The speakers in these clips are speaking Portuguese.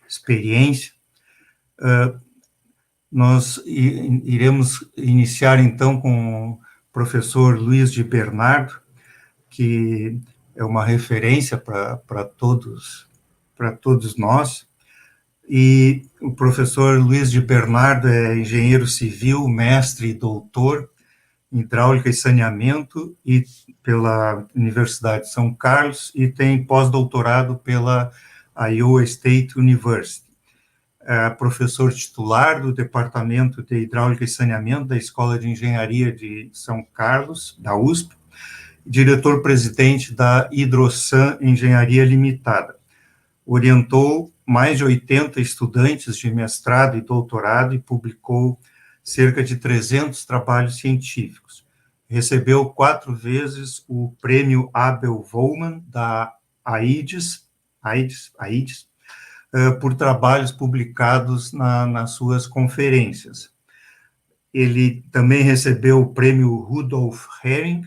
experiência. Nós iremos iniciar, então, com o professor Luiz de Bernardo, que é uma referência para todos nós. E o professor Luiz de Bernardo é engenheiro civil, mestre e doutor em hidráulica e saneamento e pela Universidade de São Carlos e tem pós-doutorado pela Iowa State University. É professor titular do Departamento de Hidráulica e Saneamento da Escola de Engenharia de São Carlos, da USP, diretor-presidente da Hidrosan Engenharia Limitada. Orientou mais de 80 estudantes de mestrado e doutorado e publicou cerca de 300 trabalhos científicos. Recebeu 4 vezes o prêmio Abel Wohlmann da AIDS, por trabalhos publicados nas suas conferências. Ele também recebeu o prêmio Rudolf Hering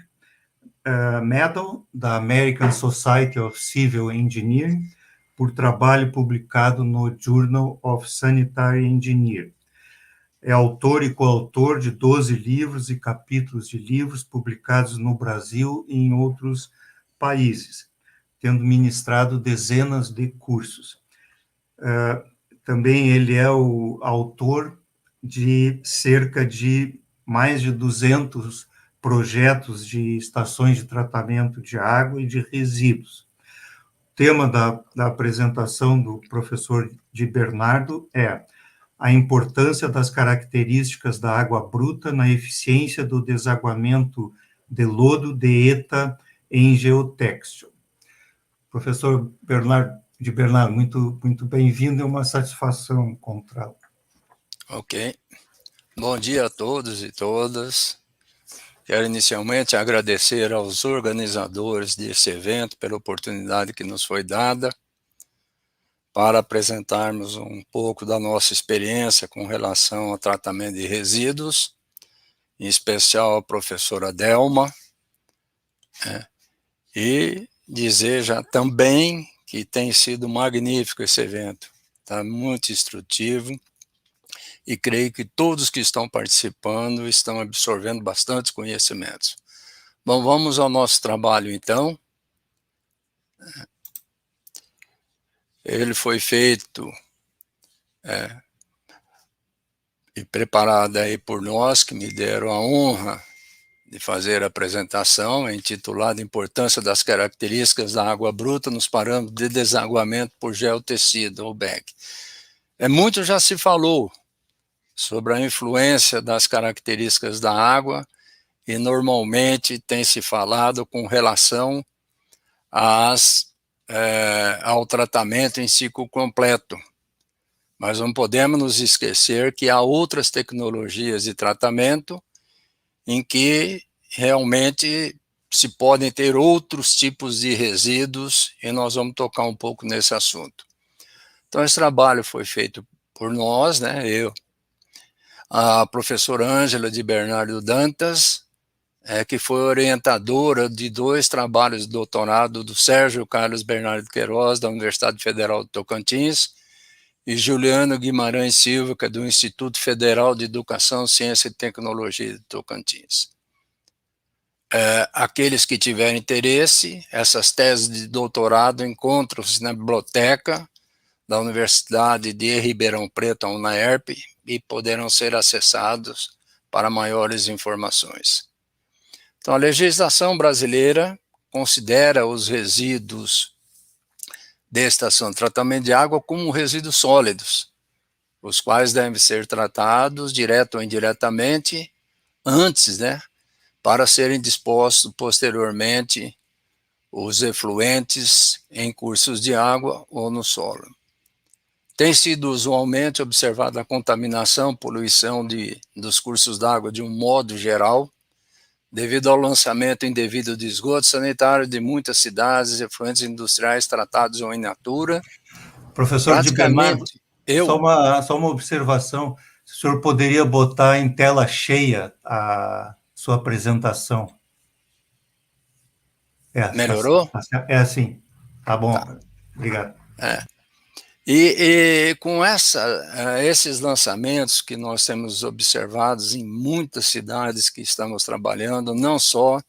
Medal da American Society of Civil Engineering por trabalho publicado no Journal of Sanitary Engineering. É autor e coautor de 12 livros e capítulos de livros publicados no Brasil e em outros países, tendo ministrado dezenas de cursos. Também ele é o autor de cerca de mais de 200 projetos de estações de tratamento de água e de resíduos. O tema da apresentação do professor de Bernardo é a importância das características da água bruta na eficiência do desaguamento de lodo de ETA em geotextil. Professor de Bernardo, muito bem-vindo, é uma satisfação encontrá-lo. Ok. Bom dia a todos e todas. Quero inicialmente agradecer aos organizadores desse evento pela oportunidade que nos foi dada para apresentarmos um pouco da nossa experiência com relação ao tratamento de resíduos, em especial a professora Delma, e dizer já também que tem sido magnífico esse evento, está muito instrutivo, e creio que todos que estão participando estão absorvendo bastantes conhecimentos. Bom, vamos ao nosso trabalho então. Ele foi feito e preparado aí por nós, que me deram a honra de fazer a apresentação, intitulada Importância das Características da Água Bruta nos Parâmetros de Desaguamento por Geotecido, ou BEC. Muito já se falou sobre a influência das características da água e normalmente tem se falado com relação ao tratamento em ciclo completo. Mas não podemos nos esquecer que há outras tecnologias de tratamento em que realmente se podem ter outros tipos de resíduos e nós vamos tocar um pouco nesse assunto. Então esse trabalho foi feito por nós, eu, a professora Ângela de Bernardo Dantas, que foi orientadora de 2 trabalhos de doutorado do Sérgio Carlos Bernardo Queiroz, da Universidade Federal de Tocantins, e Juliano Guimarães Silva, que é do Instituto Federal de Educação, Ciência e Tecnologia de Tocantins. Aqueles que tiverem interesse, essas teses de doutorado encontram-se na biblioteca da Universidade de Ribeirão Preto, a UNAERP, e poderão ser acessados para maiores informações. Então, a legislação brasileira considera os resíduos de estação de tratamento de água como resíduos sólidos, os quais devem ser tratados direto ou indiretamente antes, para serem dispostos posteriormente os efluentes em cursos de água ou no solo. Tem sido usualmente observada a contaminação, poluição dos cursos d'água de um modo geral, devido ao lançamento indevido de esgoto sanitário de muitas cidades e efluentes industriais tratados ou in natura. Professor de Bernardo, só uma observação, o senhor poderia botar em tela cheia a sua apresentação? Melhorou? É assim, tá bom, tá. Obrigado. E com esses lançamentos que nós temos observados em muitas cidades que estamos trabalhando, não só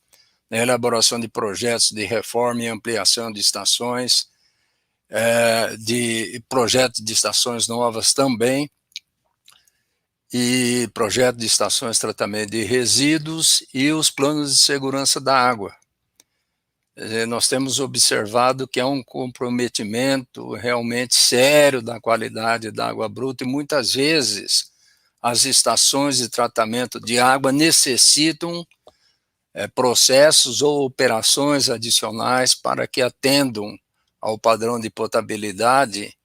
na elaboração de projetos de reforma e ampliação de estações, de projetos de estações novas também, e projeto de estações de tratamento de resíduos e os planos de segurança da água. Nós temos observado que há um comprometimento realmente sério da qualidade da água bruta e muitas vezes as estações de tratamento de água necessitam processos ou operações adicionais para que atendam ao padrão de potabilidade,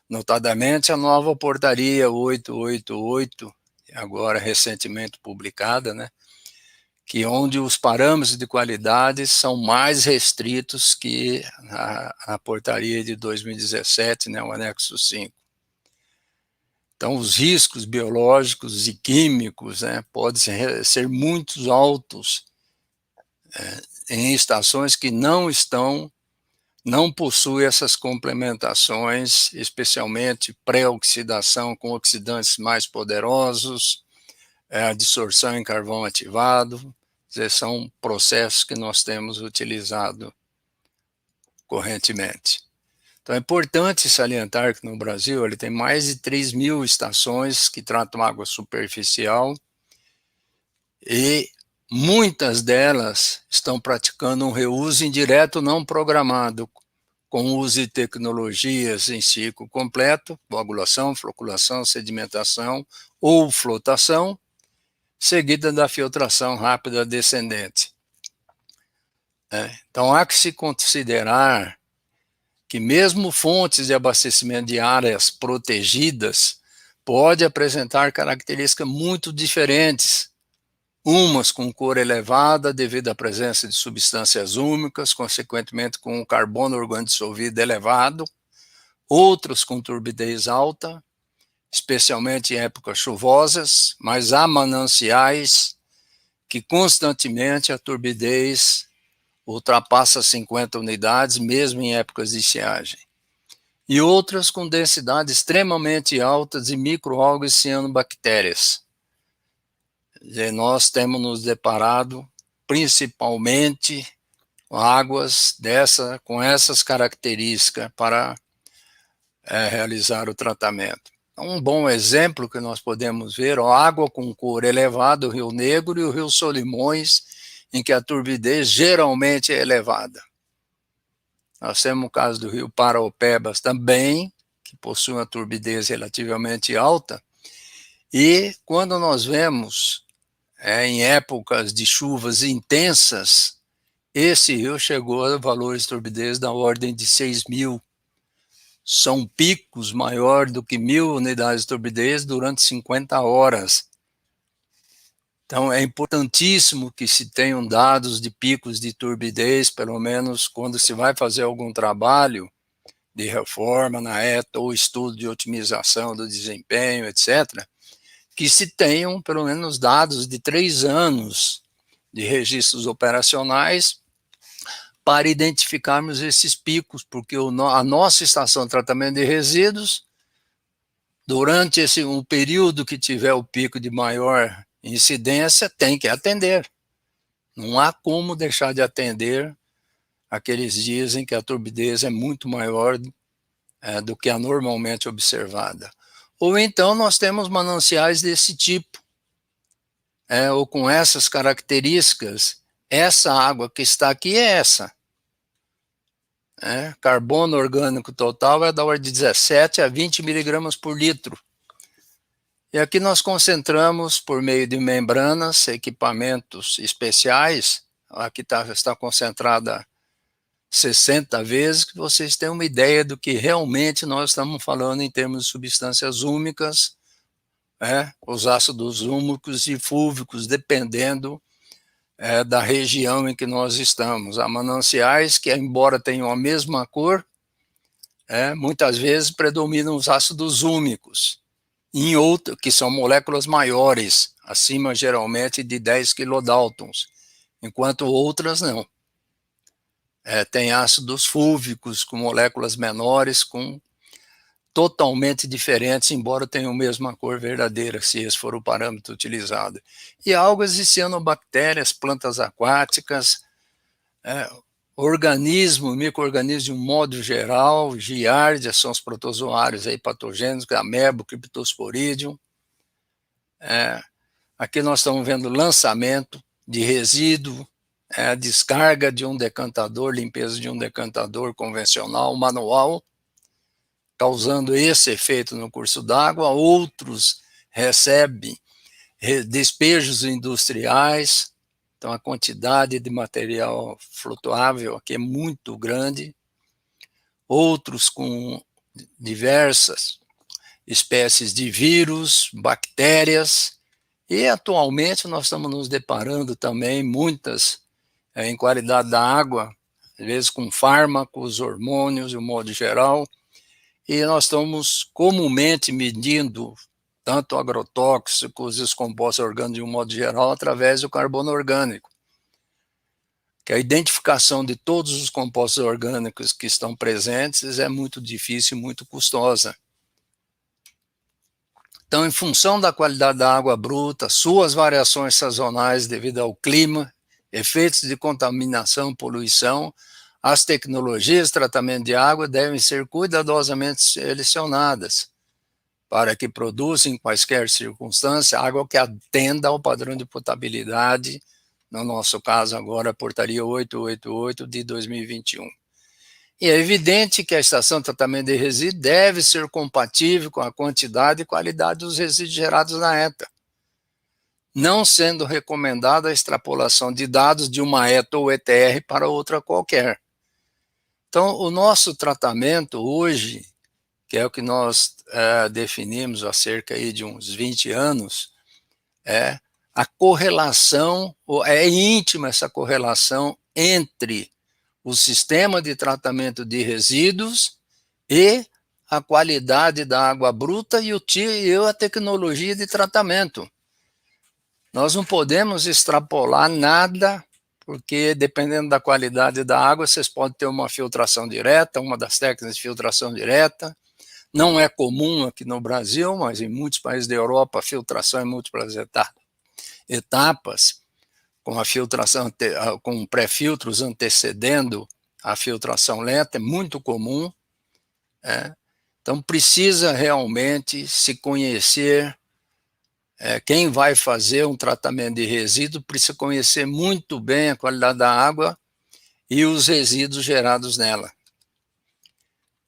notadamente a nova portaria 888, agora recentemente publicada, né? Que onde os parâmetros de qualidade são mais restritos que a portaria de 2017, né, o anexo 5. Então, os riscos biológicos e químicos, né, podem ser muito altos em estações que não possuem essas complementações, especialmente pré-oxidação com oxidantes mais poderosos, a dissorção em carvão ativado. São processos que nós temos utilizado correntemente. Então é importante salientar que no Brasil ele tem mais de 3.000 estações que tratam água superficial e muitas delas estão praticando um reuso indireto não programado, com o uso de tecnologias em ciclo completo, coagulação, floculação, sedimentação ou flotação, seguida da filtração rápida descendente. Então, há que se considerar que mesmo fontes de abastecimento de áreas protegidas podem apresentar características muito diferentes, umas com cor elevada devido à presença de substâncias úmicas, consequentemente com um carbono orgânico dissolvido elevado, outras com turbidez alta, especialmente em épocas chuvosas, mas há mananciais que constantemente a turbidez ultrapassa 50 unidades, mesmo em épocas de estiagem. E outras com densidade extremamente alta de microalgas e cianobactérias. E nós temos nos deparado principalmente com águas com essas características para realizar o tratamento. Um bom exemplo que nós podemos ver, a água com cor elevada, o Rio Negro e o Rio Solimões, em que a turbidez geralmente é elevada. Nós temos o caso do Rio Paraopebas também, que possui uma turbidez relativamente alta, e quando nós vemos em épocas de chuvas intensas, esse rio chegou a valores de turbidez da ordem de 6.000. São picos maiores do que 1.000 unidades de turbidez durante 50 horas. Então, é importantíssimo que se tenham dados de picos de turbidez, pelo menos quando se vai fazer algum trabalho de reforma na ETA ou estudo de otimização do desempenho, etc., que se tenham pelo menos dados de 3 anos de registros operacionais para identificarmos esses picos, porque a nossa estação de tratamento de resíduos, durante um período que tiver o pico de maior incidência, tem que atender. Não há como deixar de atender aqueles dias em que a turbidez é muito maior do que a normalmente observada. Ou então nós temos mananciais desse tipo, ou com essas características. Essa água que está aqui é essa. Carbono orgânico total é da ordem de 17 a 20 miligramas por litro. E aqui nós concentramos, por meio de membranas, equipamentos especiais, aqui está concentrada 60 vezes, que vocês tenham uma ideia do que realmente nós estamos falando em termos de substâncias úmicas, os ácidos úmicos e fúlvicos, dependendo da região em que nós estamos. Há mananciais que, embora tenham a mesma cor, muitas vezes predominam os ácidos úmicos, que são moléculas maiores, acima geralmente de 10 kilodaltons, enquanto outras não. Tem ácidos fúlvicos com moléculas menores, com totalmente diferentes, embora tenham a mesma cor verdadeira, se esse for o parâmetro utilizado. E algas e cianobactérias, plantas aquáticas, organismos, micro-organismos de um modo geral, giardia são os protozoários aí patogênicos, amebo, cryptosporidium. Aqui nós estamos vendo lançamento de resíduo, descarga de um decantador, limpeza de um decantador convencional, manual, causando esse efeito no curso d'água. Outros recebem despejos industriais, então a quantidade de material flutuável aqui é muito grande. Outros com diversas espécies de vírus, bactérias, e atualmente nós estamos nos deparando também muitas em qualidade da água, às vezes com fármacos, hormônios de um modo geral, e nós estamos comumente medindo tanto agrotóxicos e os compostos orgânicos de um modo geral através do carbono orgânico, que a identificação de todos os compostos orgânicos que estão presentes é muito difícil e muito custosa. Então, em função da qualidade da água bruta, suas variações sazonais devido ao clima, efeitos de contaminação, poluição, as tecnologias de tratamento de água devem ser cuidadosamente selecionadas para que produzam, em quaisquer circunstâncias, água que atenda ao padrão de potabilidade, no nosso caso agora a portaria 888 de 2021. E é evidente que a estação de tratamento de resíduos deve ser compatível com a quantidade e qualidade dos resíduos gerados na ETA, não sendo recomendada a extrapolação de dados de uma ETA ou ETR para outra qualquer. Então, o nosso tratamento hoje, que é o que nós definimos há cerca aí de uns 20 anos, a correlação, é íntima essa correlação entre o sistema de tratamento de resíduos e a qualidade da água bruta e a tecnologia de tratamento. Nós não podemos extrapolar nada, porque dependendo da qualidade da água, vocês podem ter uma filtração direta, uma das técnicas de filtração direta. Não é comum aqui no Brasil, mas em muitos países da Europa, a filtração é múltiplas etapas, com a filtração, com pré-filtros antecedendo a filtração lenta, é muito comum. Então, precisa realmente se conhecer. Quem vai fazer um tratamento de resíduo precisa conhecer muito bem a qualidade da água e os resíduos gerados nela.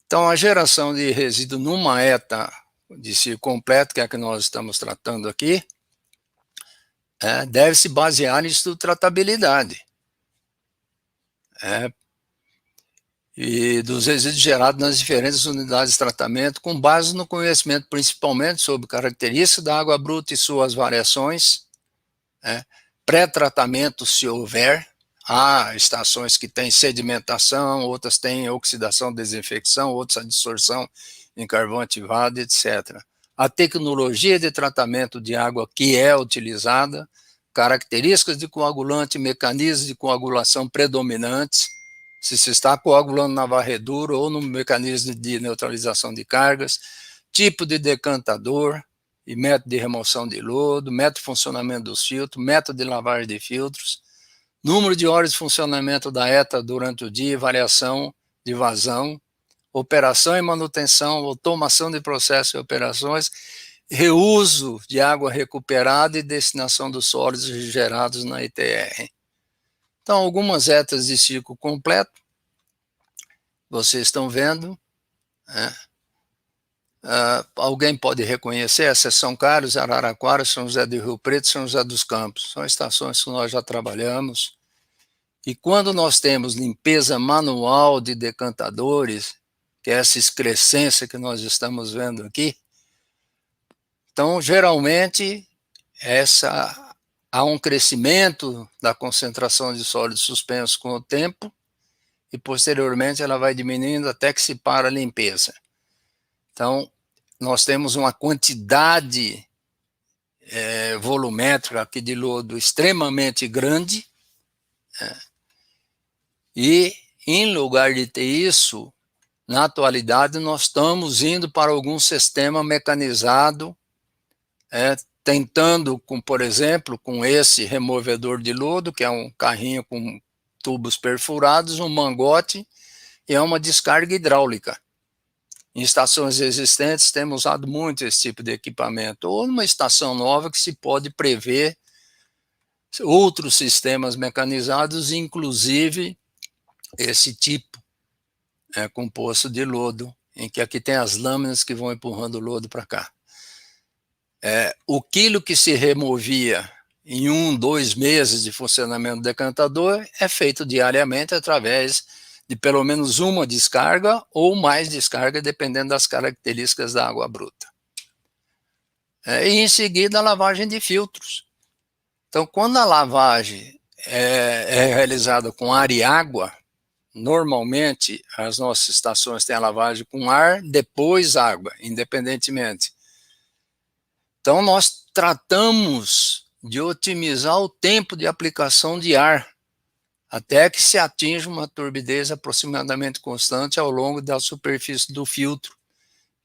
Então, a geração de resíduo numa ETA de ciclo completo, que é a que nós estamos tratando aqui, deve se basear em estudo de tratabilidade. E dos resíduos gerados nas diferentes unidades de tratamento, com base no conhecimento principalmente sobre características da água bruta e suas variações, pré-tratamento se houver, há estações que têm sedimentação, outras têm oxidação, desinfecção, outras a dissorção em carvão ativado, etc. A tecnologia de tratamento de água que é utilizada, características de coagulante, mecanismos de coagulação predominantes, se se está coagulando na varredura ou no mecanismo de neutralização de cargas, tipo de decantador e método de remoção de lodo, método de funcionamento dos filtros, método de lavagem de filtros, número de horas de funcionamento da ETA durante o dia, variação de vazão, operação e manutenção, automação de processos e operações, reuso de água recuperada e destinação dos sólidos gerados na ITR. Então, algumas ETAs de ciclo completo, vocês estão vendo, alguém pode reconhecer, essas são Carlos, Araraquara, São José do Rio Preto, São José dos Campos, são estações que nós já trabalhamos, e quando nós temos limpeza manual de decantadores, que é essa excrescência que nós estamos vendo aqui, então, geralmente, há um crescimento da concentração de sólidos suspensos com o tempo e, posteriormente, ela vai diminuindo até que se para a limpeza. Então, nós temos uma quantidade volumétrica aqui de lodo extremamente grande, e, em lugar de ter isso, na atualidade, nós estamos indo para algum sistema mecanizado, tentando, por exemplo, com esse removedor de lodo, que é um carrinho com tubos perfurados, um mangote e uma descarga hidráulica. Em estações existentes, temos usado muito esse tipo de equipamento, ou numa estação nova que se pode prever outros sistemas mecanizados, inclusive esse tipo composto de lodo, em que aqui tem as lâminas que vão empurrando o lodo para cá. O quilo que se removia em 1, 2 meses de funcionamento do decantador é feito diariamente através de pelo menos uma descarga ou mais descarga, dependendo das características da água bruta. E em seguida a lavagem de filtros. Então, quando a lavagem é realizada com ar e água, normalmente as nossas estações têm a lavagem com ar, depois água, independentemente. Então, nós tratamos de otimizar o tempo de aplicação de ar, até que se atinja uma turbidez aproximadamente constante ao longo da superfície do filtro.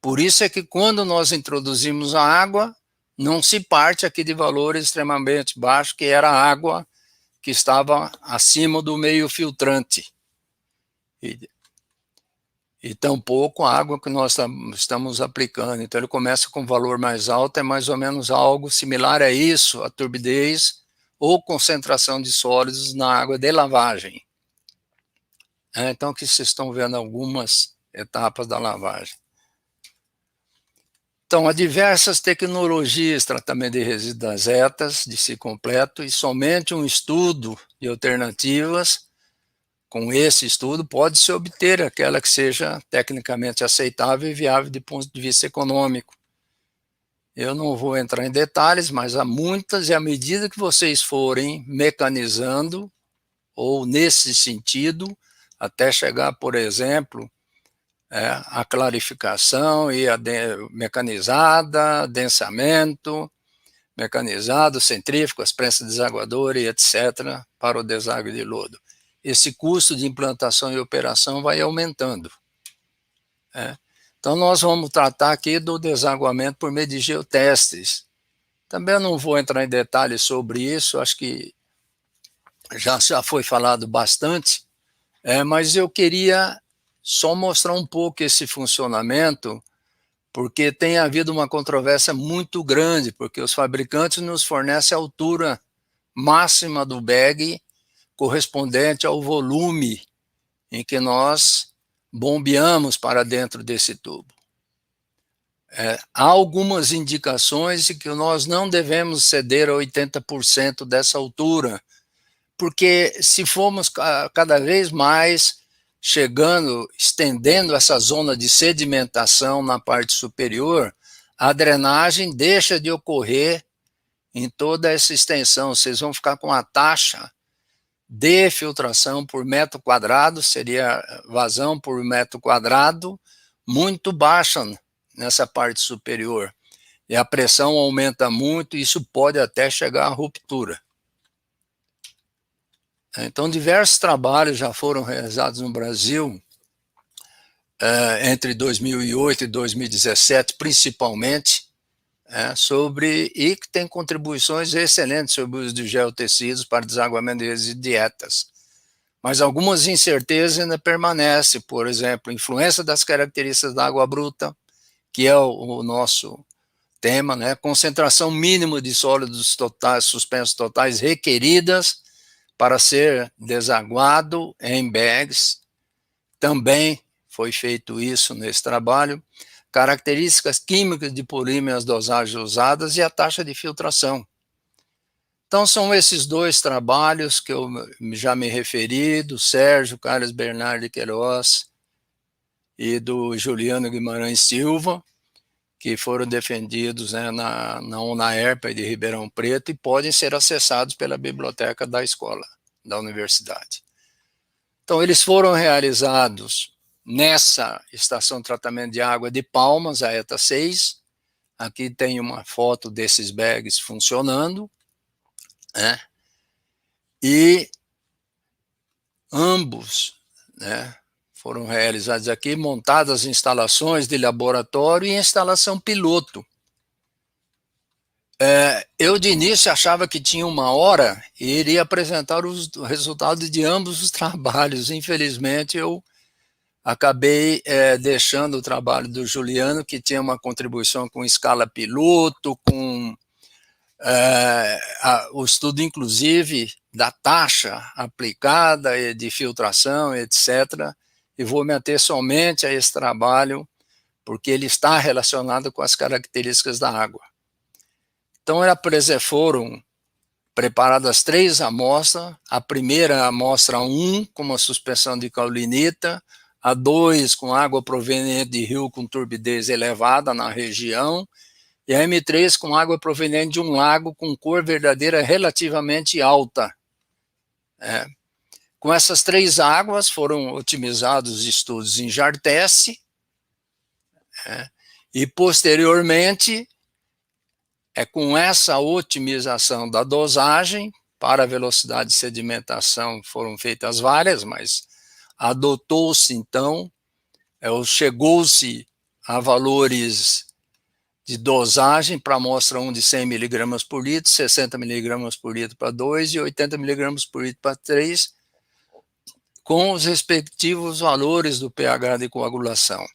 Por isso é que quando nós introduzimos a água, não se parte aqui de valores extremamente baixos, que era a água que estava acima do meio filtrante. E tampouco a água que nós estamos aplicando. Então ele começa com valor mais alto, é mais ou menos algo similar a isso, a turbidez ou concentração de sólidos na água de lavagem. Então aqui vocês estão vendo algumas etapas da lavagem. Então, há diversas tecnologias de tratamento de resíduos das ETAs, de ciclo completo, e somente um estudo de alternativas, com esse estudo, pode-se obter aquela que seja tecnicamente aceitável e viável de ponto de vista econômico. Eu não vou entrar em detalhes, mas há muitas, e à medida que vocês forem mecanizando, ou nesse sentido, até chegar, por exemplo, a clarificação e a mecanizada, adensamento, mecanizado, centrífugas, prensa desaguadora e etc., para o deságua de lodo. Esse custo de implantação e operação vai aumentando. Então, nós vamos tratar aqui do desaguamento por meio de geotestes. Também eu não vou entrar em detalhes sobre isso, acho que já foi falado bastante, mas eu queria só mostrar um pouco esse funcionamento, porque tem havido uma controvérsia muito grande, porque os fabricantes nos fornecem a altura máxima do bag correspondente ao volume em que nós bombeamos para dentro desse tubo. Há algumas indicações de que nós não devemos ceder a 80% dessa altura, porque se formos cada vez mais estendendo essa zona de sedimentação na parte superior, a drenagem deixa de ocorrer em toda essa extensão. Vocês vão ficar com a taxa de filtração por metro quadrado, seria vazão por metro quadrado, muito baixa nessa parte superior. E a pressão aumenta muito, e isso pode até chegar à ruptura. Então, diversos trabalhos já foram realizados no Brasil, entre 2008 e 2017, principalmente, e que tem contribuições excelentes sobre o uso de geotecidos para desaguamento de dietas. Mas algumas incertezas ainda permanecem, por exemplo, influência das características da água bruta, que é o nosso tema, concentração mínima de sólidos totais, suspensos totais requeridas para ser desaguado em bags. Também foi feito isso nesse trabalho. Características químicas de polímeros, dosagens usadas e a taxa de filtração. Então, são esses dois trabalhos que eu já me referi, do Sérgio Carlos Bernardo de Queiroz e do Juliano Guimarães Silva, que foram defendidos na UNAERPA de Ribeirão Preto e podem ser acessados pela biblioteca da escola, da universidade. Então, eles foram realizados nessa estação de tratamento de água de Palmas, a ETA 6. Aqui tem uma foto desses bags funcionando. E ambos foram realizados aqui, montadas instalações de laboratório e instalação piloto. Eu, de início, achava que tinha 1 hora e iria apresentar os resultados de ambos os trabalhos. Infelizmente, eu acabei deixando o trabalho do Juliano, que tinha uma contribuição com escala piloto, com o estudo, inclusive, da taxa aplicada de filtração, etc. E vou me ater somente a esse trabalho, porque ele está relacionado com as características da água. Então, foram preparadas 3 amostras, a primeira amostra 1 com uma suspensão de caulinita, a 2 com água proveniente de rio com turbidez elevada na região, e a M3 com água proveniente de um lago com cor verdadeira relativamente alta. Com essas 3 águas foram otimizados estudos em Jartesse, e posteriormente, com essa otimização da dosagem, para a velocidade de sedimentação foram feitas várias, mas adotou-se então, chegou-se a valores de dosagem para a amostra 1 de 100 mg por litro, 60 mg por litro para 2 e 80 mg por litro para 3, com os respectivos valores do pH de coagulação.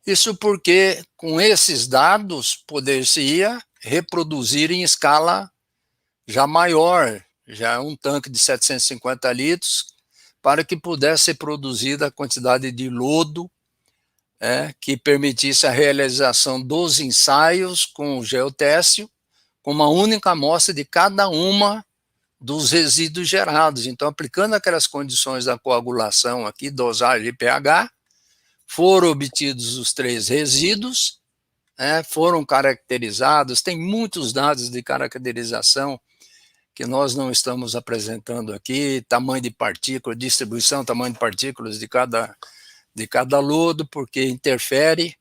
Isso porque, com esses dados, poder-se-ia reproduzir em escala já maior, já um tanque de 750 litros, para que pudesse ser produzida a quantidade de lodo que permitisse a realização dos ensaios com o geotécio, com uma única amostra de cada uma dos resíduos gerados. Então, aplicando aquelas condições da coagulação aqui, dosagem e pH, foram obtidos os 3 resíduos, foram caracterizados, tem muitos dados de caracterização que nós não estamos apresentando aqui, tamanho de partícula, distribuição, tamanho de partículas de cada lodo, porque interfere.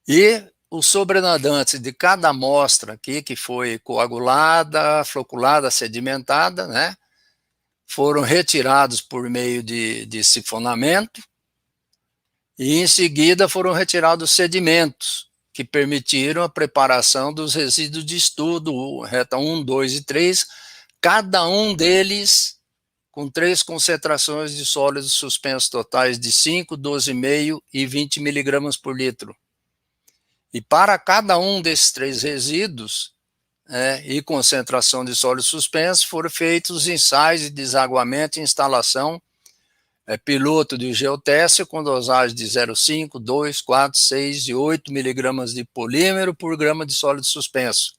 E os sobrenadantes de cada amostra aqui, que foi coagulada, floculada, sedimentada, foram retirados por meio de sifonamento, e em seguida foram retirados sedimentos, que permitiram a preparação dos resíduos de estudo, reta 1, 2 e 3, cada um deles com 3 concentrações de sólidos suspensos totais de 5, 12,5 e 20 mg por litro. E para cada um desses 3 resíduos, e concentração de sólidos suspensos, foram feitos ensaios de desaguamento e instalação piloto de geotécio com dosagem de 0,5, 2, 4, 6 e 8 mg de polímero por grama de sólido suspenso,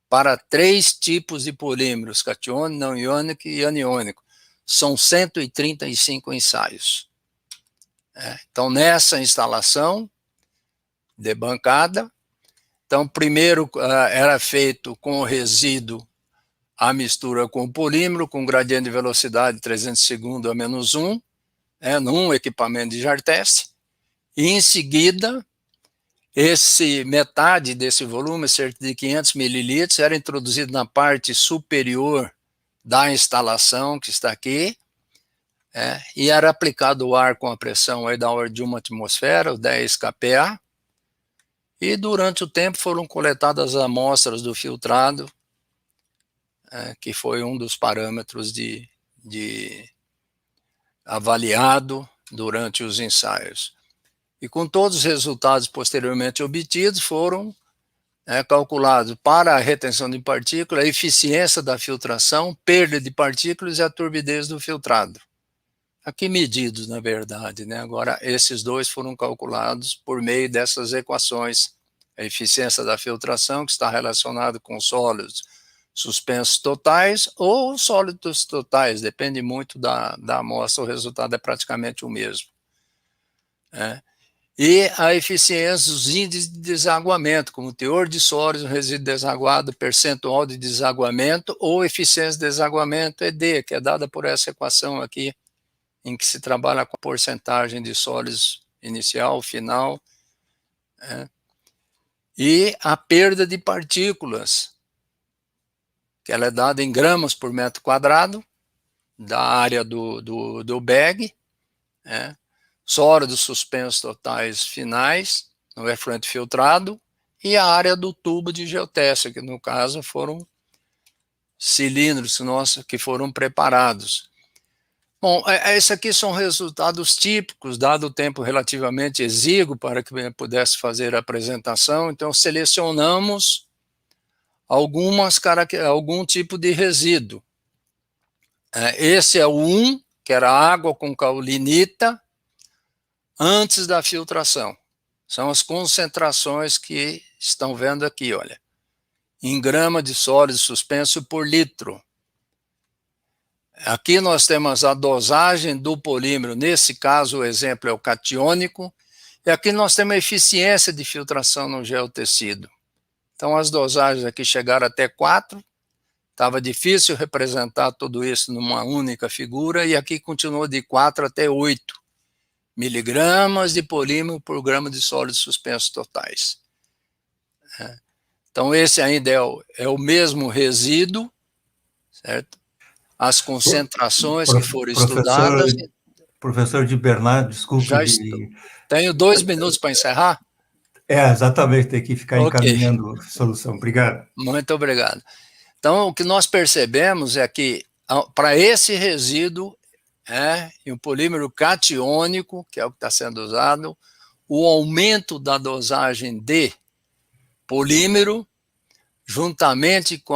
para 3 tipos de polímeros, catiônico, não iônico e aniônico. São 135 ensaios. Então, nessa instalação de bancada, então, primeiro era feito com o resíduo a mistura com o polímero, com gradiente de velocidade 300 segundos a menos 1, num equipamento de Jartesse, e em seguida, metade desse volume, cerca de 500 mililitros, era introduzido na parte superior da instalação, que está aqui, e era aplicado o ar com a pressão aí da ordem de 1 atmosfera, 10 kPa, e durante o tempo foram coletadas amostras do filtrado, que foi um dos parâmetros avaliado durante os ensaios. E com todos os resultados posteriormente obtidos, foram calculados para a retenção de partículas, a eficiência da filtração, perda de partículas e a turbidez do filtrado. Aqui medidos, na verdade, Agora, esses 2 foram calculados por meio dessas equações. A eficiência da filtração, que está relacionado com sólidos suspensos totais ou sólidos totais, depende muito da amostra, o resultado é praticamente o mesmo. E a eficiência dos índices de desaguamento, como teor de sólidos no resíduo desaguado, percentual de desaguamento ou eficiência de desaguamento ED, que é dada por essa equação aqui, em que se trabalha com a porcentagem de sólidos inicial, final, e a perda de partículas, que ela é dada em gramas por metro quadrado, da área do bag, sólidos suspensos totais finais, no efluente filtrado, e a área do tubo de geoteste, que no caso foram cilindros que foram preparados. Bom, esses aqui são resultados típicos, dado o tempo relativamente exíguo para que eu pudesse fazer a apresentação, então selecionamos algum tipo de resíduo. Esse é o 1, que era água com caulinita, antes da filtração. São as concentrações que estão vendo aqui, olha. Em grama de sólido suspenso por litro. Aqui nós temos a dosagem do polímero, nesse caso o exemplo é o catiônico, e aqui nós temos a eficiência de filtração no geotecido. Então as dosagens aqui chegaram até 4, estava difícil representar tudo isso numa única figura, e aqui continuou de 4 até 8 miligramas de polímero por grama de sólidos suspensos totais. Então esse ainda é o mesmo resíduo, certo? As concentrações que foram estudadas. Professor de Bernardo, desculpe. Já estou. Tenho 2 minutos para encerrar? Exatamente, tem que ficar encaminhando a solução. Obrigado. Muito obrigado. Então, o que nós percebemos é que, para esse resíduo, e o polímero catiônico, que é o que está sendo usado, o aumento da dosagem de polímero, juntamente com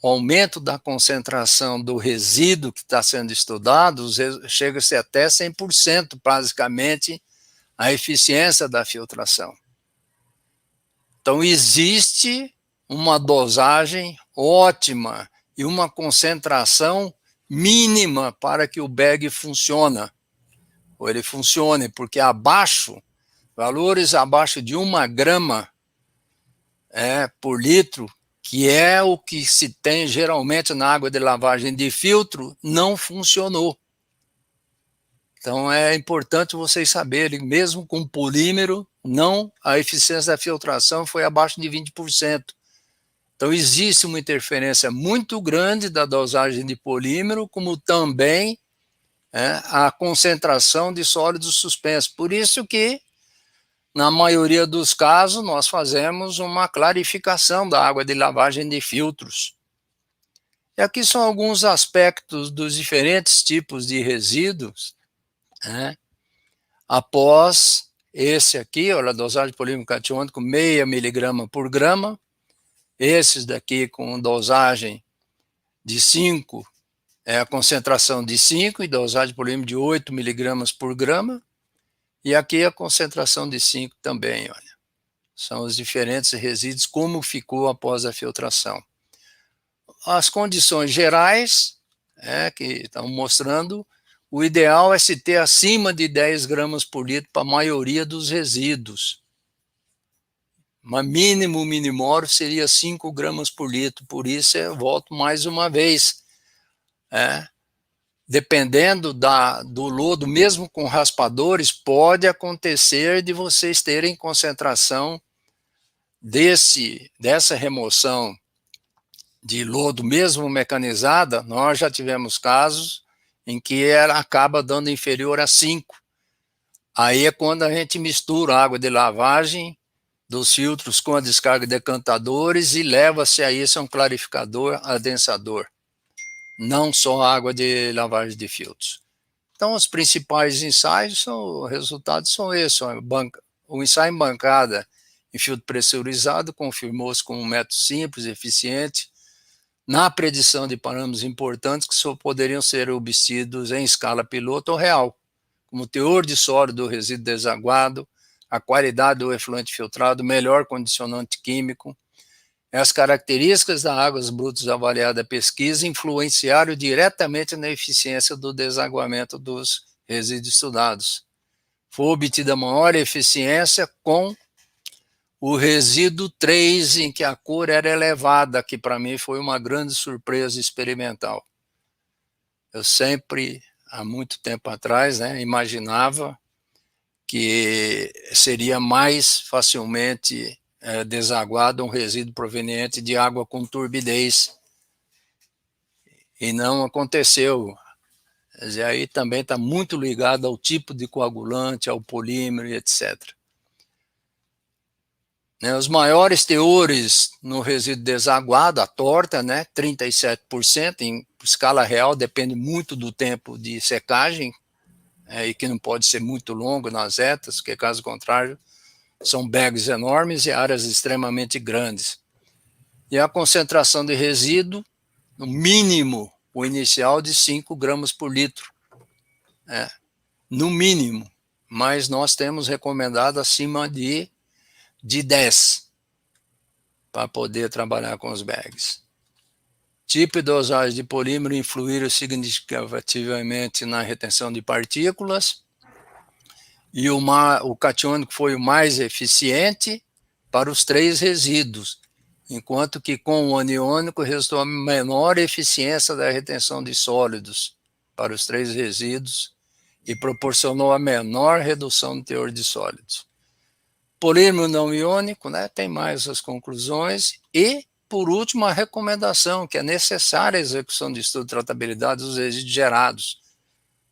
o aumento da concentração do resíduo que está sendo estudado, chega-se até 100%, basicamente, a eficiência da filtração. Então, existe uma dosagem ótima e uma concentração mínima para que o bag funcione, ou ele funcione, porque valores abaixo de 1 grama por litro, que é o que se tem geralmente na água de lavagem de filtro, não funcionou. Então é importante vocês saberem, mesmo com polímero, a eficiência da filtração foi abaixo de 20%. Então existe uma interferência muito grande da dosagem de polímero, como também a concentração de sólidos suspensos. Por isso que, na maioria dos casos, nós fazemos uma clarificação da água de lavagem de filtros. E aqui são alguns aspectos dos diferentes tipos de resíduos, após esse aqui, olha, a dosagem de polímero catiônico, 0,5 miligrama por grama. Esses daqui com dosagem de 5, a concentração de 5 e dosagem de polímero de 8 miligramas por grama. E aqui a concentração de 5 também, olha. São os diferentes resíduos, como ficou após a filtração. As condições gerais, que estão mostrando, o ideal é se ter acima de 10 gramas por litro para a maioria dos resíduos. Mas mínimo minimório seria 5 gramas por litro, por isso eu volto mais uma vez. Dependendo do lodo, mesmo com raspadores, pode acontecer de vocês terem concentração dessa remoção de lodo, mesmo mecanizada. Nós já tivemos casos em que ela acaba dando inferior a 5. Aí é quando a gente mistura a água de lavagem dos filtros com a descarga de decantadores e leva-se a isso um clarificador adensador, não só água de lavagem de filtros. Então, os principais ensaios, resultados são esses. O ensaio em bancada em filtro pressurizado confirmou-se como um método simples e eficiente na predição de parâmetros importantes que só poderiam ser obtidos em escala piloto ou real, como o teor de sólido do resíduo desaguado, a qualidade do efluente filtrado, melhor condicionante químico. As características das águas brutas avaliadas da pesquisa influenciaram diretamente na eficiência do desaguamento dos resíduos estudados. Foi obtida maior eficiência com o resíduo 3, em que a cor era elevada, que para mim foi uma grande surpresa experimental. Eu sempre, há muito tempo atrás, imaginava que seria mais facilmente desaguado um resíduo proveniente de água com turbidez. E não aconteceu. Quer dizer, aí também está muito ligado ao tipo de coagulante, ao polímero e etc. Os maiores teores no resíduo desaguado, a torta, 37%, em escala real, depende muito do tempo de secagem, e que não pode ser muito longo nas etas, porque caso contrário, são bags enormes e áreas extremamente grandes. E a concentração de resíduo, no mínimo, o inicial de 5 gramas por litro. No mínimo, mas nós temos recomendado acima de 10 para poder trabalhar com os bags. Tipo e dosagem de polímero influíram significativamente na retenção de partículas, e o catiônico foi o mais eficiente para os 3 resíduos, enquanto que com o aniônico resultou a menor eficiência da retenção de sólidos para os 3 resíduos e proporcionou a menor redução do teor de sólidos. Polímero não iônico, tem mais as conclusões, e, por último, a recomendação, que é necessária a execução de estudo de tratabilidade dos resíduos gerados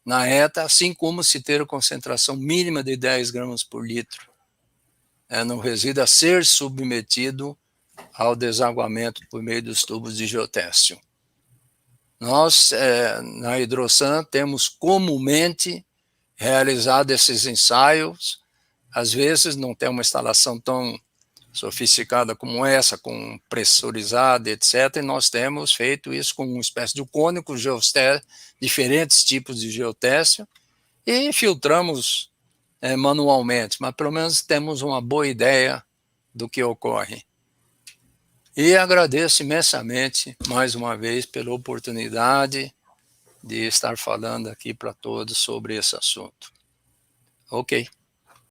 na ETA, assim como se ter a concentração mínima de 10 gramas por litro no resíduo a ser submetido ao desaguamento por meio dos tubos de geotéssio. Nós, na Hidrosan, temos comumente realizado esses ensaios. Às vezes não tem uma instalação tão sofisticada como essa, com pressurizada, etc. E nós temos feito isso com uma espécie de cônico, diferentes tipos de geotéssio, e filtramos manualmente, mas pelo menos temos uma boa ideia do que ocorre. E agradeço imensamente, mais uma vez, pela oportunidade de estar falando aqui para todos sobre esse assunto. Ok.